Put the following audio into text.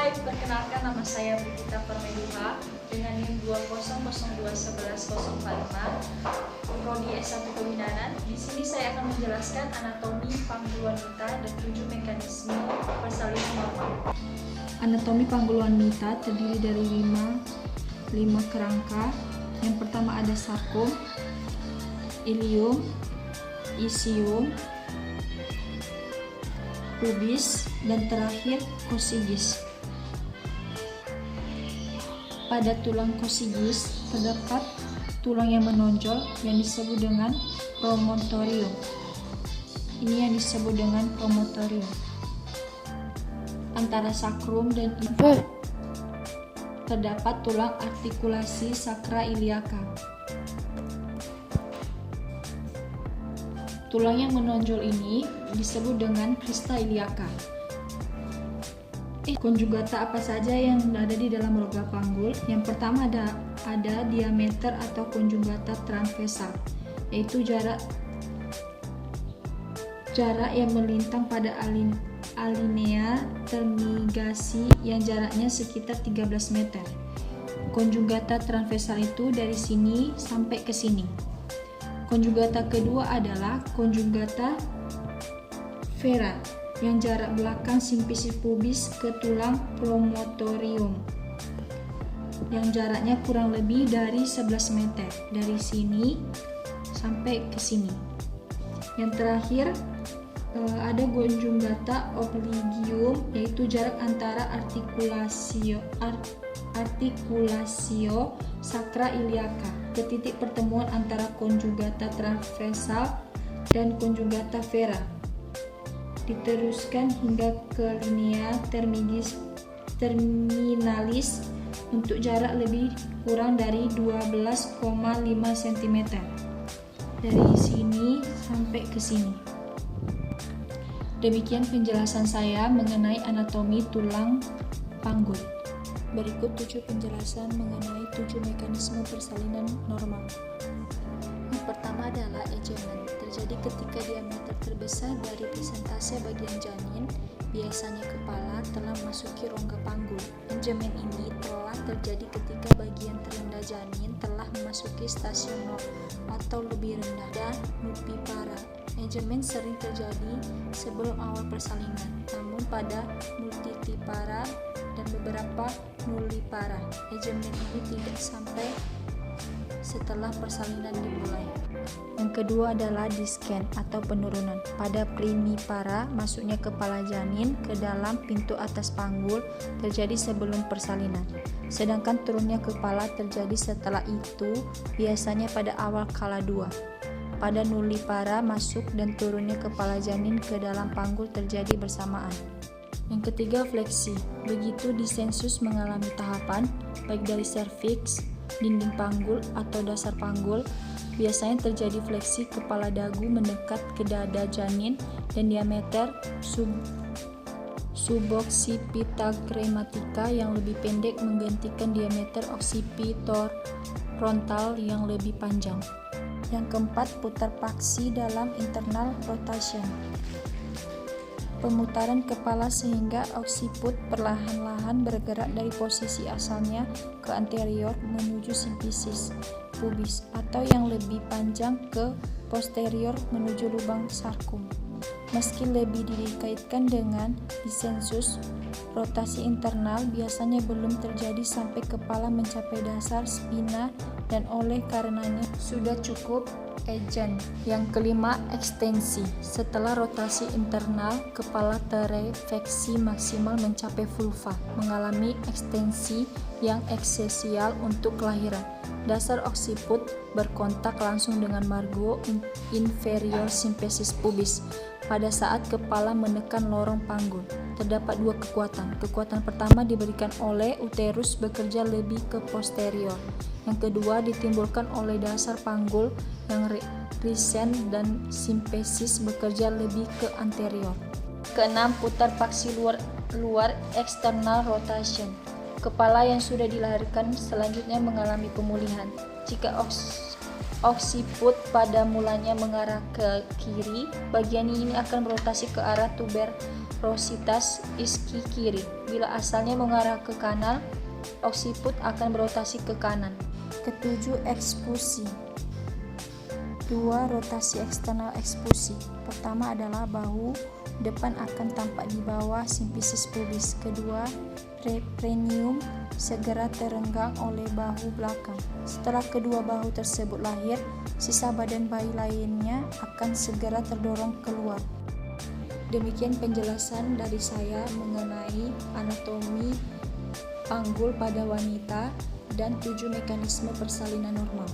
Hai, perkenalkan nama saya Brigita Permeduha dengan NIM 200211105, Prodi S1 Kebidanan. Di sini saya akan menjelaskan anatomi pangguluan mita dan 7 mekanisme persalinan normal. Anatomi pangguluan mita terdiri dari 5 kerangka. Yang pertama ada sarkom, ilium, isium, pubis, dan terakhir coccygis. Pada tulang coccygis terdapat tulang yang menonjol yang disebut dengan promontorium. Ini yang disebut dengan promontorium. Antara sakrum dan terdapat tulang artikulasi sakra iliaka. Tulang yang menonjol ini disebut dengan crista iliaca. Konjugata apa saja yang ada di dalam rongga panggul? Yang pertama ada diameter atau konjugata transversal, yaitu jarak yang melintang pada alinea termigasi yang jaraknya sekitar 13 meter. Konjugata transversal itu dari sini sampai ke sini. Konjugata kedua adalah konjugata vera yang jarak belakang simfisis pubis ke tulang promontorium yang jaraknya kurang lebih dari 11 meter dari sini sampai ke sini. Yang terakhir ada konjugata obligium, yaitu jarak antara artikulasio sakra iliaca ke titik pertemuan antara konjugata transversal dan konjugata vera, diteruskan hingga ke linea terminalis untuk jarak lebih kurang dari 12,5 cm dari sini sampai ke sini. Demikian penjelasan saya mengenai anatomi tulang panggul. Berikut 7 penjelasan mengenai 7 mekanisme persalinan normal. Yang pertama adalah ejemen. Terjadi ketika diameter terbesar dari presentase bagian janin, biasanya kepala, telah memasuki rongga panggul. Ejemen ini telah terjadi ketika bagian terendah janin telah memasuki stasiun nol atau lebih rendah, dan nulipara. Ejemen sering terjadi sebelum awal persalinan, namun pada multipara dan beberapa nulipara, ejemen ini tidak sampai setelah persalinan dimulai. Yang kedua adalah descent atau penurunan. Pada primipara, masuknya kepala janin ke dalam pintu atas panggul terjadi sebelum persalinan, sedangkan turunnya kepala terjadi setelah itu, biasanya pada awal kala 2. Pada nulipara, masuk dan turunnya kepala janin ke dalam panggul terjadi bersamaan. Yang ketiga, fleksi. Begitu disensus mengalami tahapan, baik dari serviks, dinding panggul, atau dasar panggul, biasanya terjadi fleksi kepala dagu mendekat ke dada janin dan diameter suboccipitagrammatica yang lebih pendek menggantikan diameter occipitor frontal yang lebih panjang. Yang keempat, putar paksi dalam internal rotation. Pemutaran kepala sehingga occiput perlahan-lahan bergerak dari posisi asalnya ke anterior menuju simfisis pubis, atau yang lebih panjang ke posterior menuju lubang sarkum. Meski lebih dikaitkan dengan disensus, rotasi internal biasanya belum terjadi sampai kepala mencapai dasar spina, dan oleh karenanya sudah cukup ejen. Yang kelima, ekstensi. Setelah rotasi internal, kepala terefleksi maksimal mencapai vulva, mengalami ekstensi yang eksesial untuk kelahiran. Dasar occiput berkontak langsung dengan margo inferior simfisis pubis. Pada saat kepala menekan lorong panggul, terdapat 2 kekuatan. Kekuatan pertama diberikan oleh uterus bekerja lebih ke posterior. Yang kedua ditimbulkan oleh dasar panggul yang risen dan simfisis bekerja lebih ke anterior. Keenam, putar paksi luar external rotation. Kepala yang sudah dilahirkan selanjutnya mengalami pemulihan. Jika Occiput pada mulanya mengarah ke kiri, bagian ini akan berotasi ke arah tuberositas iski kiri. Bila asalnya mengarah ke kanan, occiput akan berotasi ke kanan. Ketujuh, ekspusi. Dua rotasi eksternal ekspusi. Pertama adalah bahu depan akan tampak di bawah simfisis pubis. Kedua, perineum segera terenggang oleh bahu belakang. Setelah kedua bahu tersebut lahir, sisa badan bayi lainnya akan segera terdorong keluar. Demikian penjelasan dari saya mengenai anatomi panggul pada wanita dan 7 mekanisme persalinan normal.